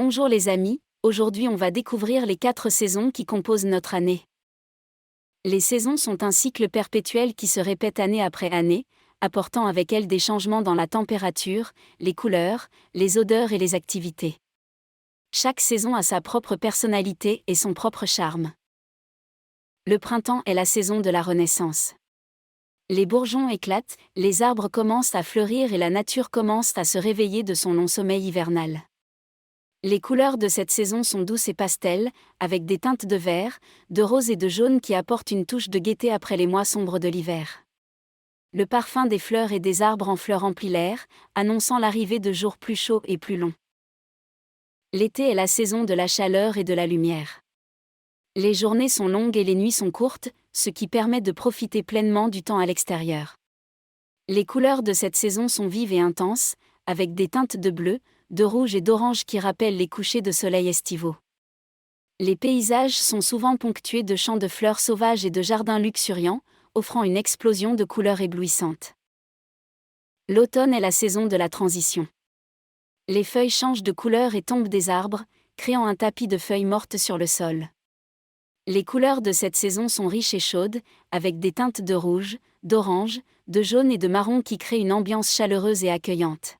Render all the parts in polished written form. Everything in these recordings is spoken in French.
Bonjour les amis, aujourd'hui on va découvrir les 4 saisons qui composent notre année. Les saisons sont un cycle perpétuel qui se répète année après année, apportant avec elles des changements dans la température, les couleurs, les odeurs et les activités. Chaque saison a sa propre personnalité et son propre charme. Le printemps est la saison de la renaissance. Les bourgeons éclatent, les arbres commencent à fleurir et la nature commence à se réveiller de son long sommeil hivernal. Les couleurs de cette saison sont douces et pastel, avec des teintes de vert, de rose et de jaune qui apportent une touche de gaieté après les mois sombres de l'hiver. Le parfum des fleurs et des arbres en fleurs remplit l'air, annonçant l'arrivée de jours plus chauds et plus longs. L'été est la saison de la chaleur et de la lumière. Les journées sont longues et les nuits sont courtes, ce qui permet de profiter pleinement du temps à l'extérieur. Les couleurs de cette saison sont vives et intenses, avec des teintes de bleu, de rouge et d'orange qui rappellent les couchers de soleil estivaux. Les paysages sont souvent ponctués de champs de fleurs sauvages et de jardins luxuriants, offrant une explosion de couleurs éblouissantes. L'automne est la saison de la transition. Les feuilles changent de couleur et tombent des arbres, créant un tapis de feuilles mortes sur le sol. Les couleurs de cette saison sont riches et chaudes, avec des teintes de rouge, d'orange, de jaune et de marron qui créent une ambiance chaleureuse et accueillante.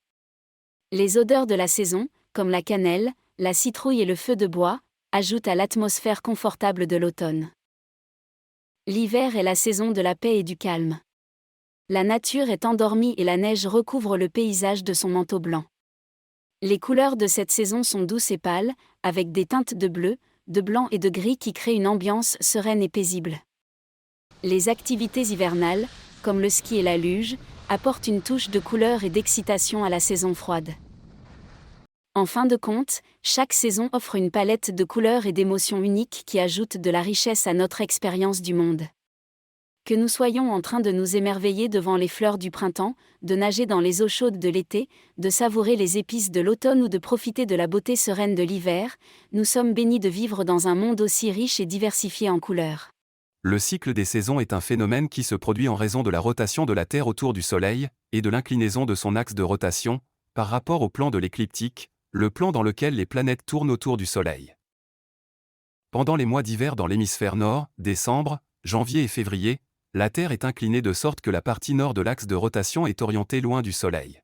Les odeurs de la saison, comme la cannelle, la citrouille et le feu de bois, ajoutent à l'atmosphère confortable de l'automne. L'hiver est la saison de la paix et du calme. La nature est endormie et la neige recouvre le paysage de son manteau blanc. Les couleurs de cette saison sont douces et pâles, avec des teintes de bleu, de blanc et de gris qui créent une ambiance sereine et paisible. Les activités hivernales, comme le ski et la luge, apportent une touche de couleur et d'excitation à la saison froide. En fin de compte, chaque saison offre une palette de couleurs et d'émotions uniques qui ajoutent de la richesse à notre expérience du monde. Que nous soyons en train de nous émerveiller devant les fleurs du printemps, de nager dans les eaux chaudes de l'été, de savourer les épices de l'automne ou de profiter de la beauté sereine de l'hiver, nous sommes bénis de vivre dans un monde aussi riche et diversifié en couleurs. Le cycle des saisons est un phénomène qui se produit en raison de la rotation de la Terre autour du Soleil, et de l'inclinaison de son axe de rotation, par rapport au plan de l'écliptique, le plan dans lequel les planètes tournent autour du Soleil. Pendant les mois d'hiver dans l'hémisphère nord, décembre, janvier et février, la Terre est inclinée de sorte que la partie nord de l'axe de rotation est orientée loin du Soleil.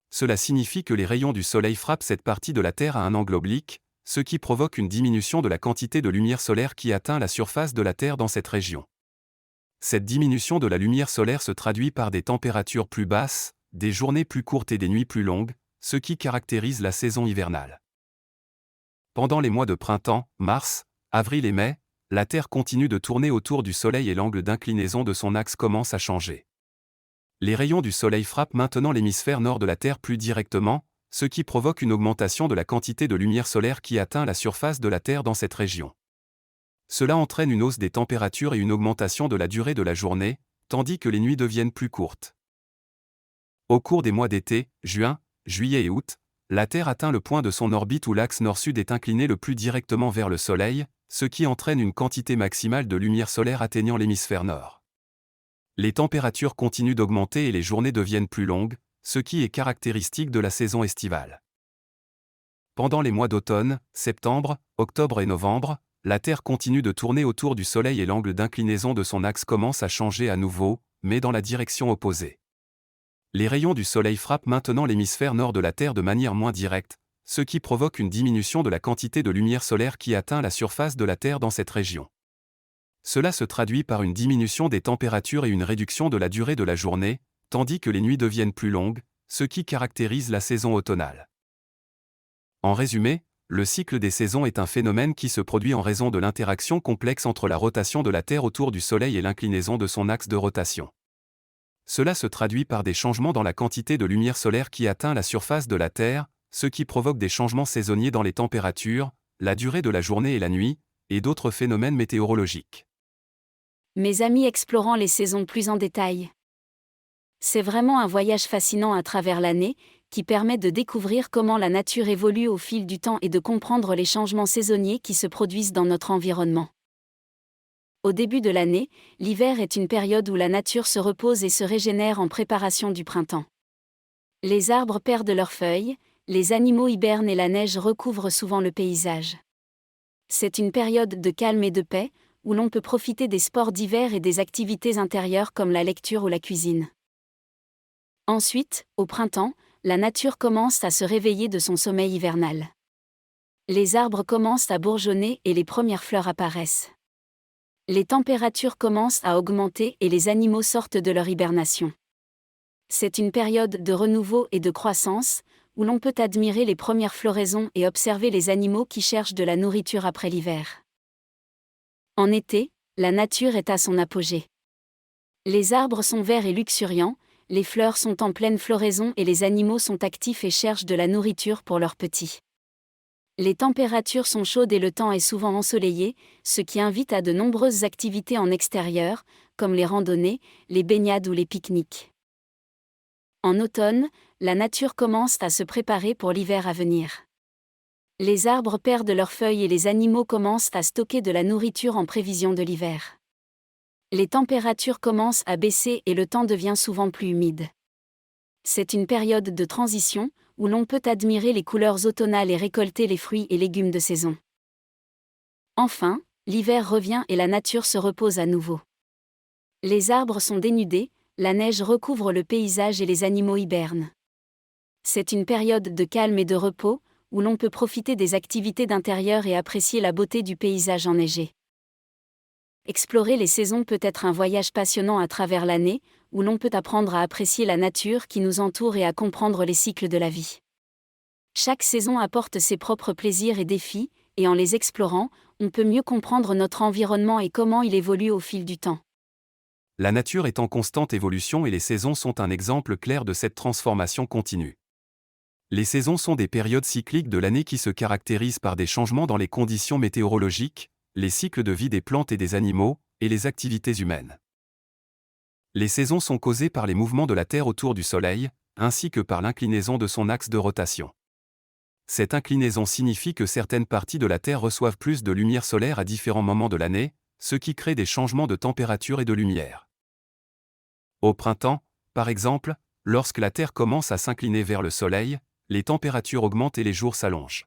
Cela signifie que les rayons du Soleil frappent cette partie de la Terre à un angle oblique, ce qui provoque une diminution de la quantité de lumière solaire qui atteint la surface de la Terre dans cette région. Cette diminution de la lumière solaire se traduit par des températures plus basses, des journées plus courtes et des nuits plus longues, ce qui caractérise la saison hivernale. Pendant les mois de printemps, mars, avril et mai, la Terre continue de tourner autour du Soleil et l'angle d'inclinaison de son axe commence à changer. Les rayons du Soleil frappent maintenant l'hémisphère nord de la Terre plus directement, ce qui provoque une augmentation de la quantité de lumière solaire qui atteint la surface de la Terre dans cette région. Cela entraîne une hausse des températures et une augmentation de la durée de la journée, tandis que les nuits deviennent plus courtes. Au cours des mois d'été, juin, juillet et août, la Terre atteint le point de son orbite où l'axe nord-sud est incliné le plus directement vers le Soleil, ce qui entraîne une quantité maximale de lumière solaire atteignant l'hémisphère nord. Les températures continuent d'augmenter et les journées deviennent plus longues, ce qui est caractéristique de la saison estivale. Pendant les mois d'automne, septembre, octobre et novembre, la Terre continue de tourner autour du Soleil et l'angle d'inclinaison de son axe commence à changer à nouveau, mais dans la direction opposée. Les rayons du Soleil frappent maintenant l'hémisphère nord de la Terre de manière moins directe, ce qui provoque une diminution de la quantité de lumière solaire qui atteint la surface de la Terre dans cette région. Cela se traduit par une diminution des températures et une réduction de la durée de la journée, tandis que les nuits deviennent plus longues, ce qui caractérise la saison automnale. En résumé, le cycle des saisons est un phénomène qui se produit en raison de l'interaction complexe entre la rotation de la Terre autour du Soleil et l'inclinaison de son axe de rotation. Cela se traduit par des changements dans la quantité de lumière solaire qui atteint la surface de la Terre, ce qui provoque des changements saisonniers dans les températures, la durée de la journée et la nuit, et d'autres phénomènes météorologiques. Mes amis explorant les saisons plus en détail. C'est vraiment un voyage fascinant à travers l'année, qui permet de découvrir comment la nature évolue au fil du temps et de comprendre les changements saisonniers qui se produisent dans notre environnement. Au début de l'année, l'hiver est une période où la nature se repose et se régénère en préparation du printemps. Les arbres perdent leurs feuilles, les animaux hibernent et la neige recouvre souvent le paysage. C'est une période de calme et de paix, où l'on peut profiter des sports d'hiver et des activités intérieures comme la lecture ou la cuisine. Ensuite, au printemps, la nature commence à se réveiller de son sommeil hivernal. Les arbres commencent à bourgeonner et les premières fleurs apparaissent. Les températures commencent à augmenter et les animaux sortent de leur hibernation. C'est une période de renouveau et de croissance, où l'on peut admirer les premières floraisons et observer les animaux qui cherchent de la nourriture après l'hiver. En été, la nature est à son apogée. Les arbres sont verts et luxuriants, les fleurs sont en pleine floraison et les animaux sont actifs et cherchent de la nourriture pour leurs petits. Les températures sont chaudes et le temps est souvent ensoleillé, ce qui invite à de nombreuses activités en extérieur, comme les randonnées, les baignades ou les pique-niques. En automne, la nature commence à se préparer pour l'hiver à venir. Les arbres perdent leurs feuilles et les animaux commencent à stocker de la nourriture en prévision de l'hiver. Les températures commencent à baisser et le temps devient souvent plus humide. C'est une période de transition, où l'on peut admirer les couleurs automnales et récolter les fruits et légumes de saison. Enfin, l'hiver revient et la nature se repose à nouveau. Les arbres sont dénudés, la neige recouvre le paysage et les animaux hibernent. C'est une période de calme et de repos, où l'on peut profiter des activités d'intérieur et apprécier la beauté du paysage enneigé. Explorer les saisons peut être un voyage passionnant à travers l'année, où l'on peut apprendre à apprécier la nature qui nous entoure et à comprendre les cycles de la vie. Chaque saison apporte ses propres plaisirs et défis, et en les explorant, on peut mieux comprendre notre environnement et comment il évolue au fil du temps. La nature est en constante évolution et les saisons sont un exemple clair de cette transformation continue. Les saisons sont des périodes cycliques de l'année qui se caractérisent par des changements dans les conditions météorologiques, les cycles de vie des plantes et des animaux, et les activités humaines. Les saisons sont causées par les mouvements de la Terre autour du Soleil, ainsi que par l'inclinaison de son axe de rotation. Cette inclinaison signifie que certaines parties de la Terre reçoivent plus de lumière solaire à différents moments de l'année, ce qui crée des changements de température et de lumière. Au printemps, par exemple, lorsque la Terre commence à s'incliner vers le Soleil, les températures augmentent et les jours s'allongent.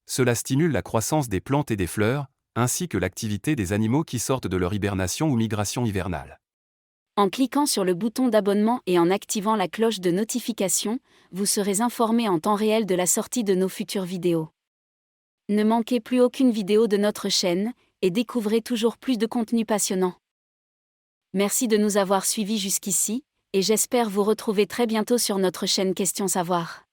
Cela stimule la croissance des plantes et des fleurs, ainsi que l'activité des animaux qui sortent de leur hibernation ou migration hivernale. En cliquant sur le bouton d'abonnement et en activant la cloche de notification, vous serez informé en temps réel de la sortie de nos futures vidéos. Ne manquez plus aucune vidéo de notre chaîne, et découvrez toujours plus de contenu passionnant. Merci de nous avoir suivis jusqu'ici, et j'espère vous retrouver très bientôt sur notre chaîne Questions Savoir.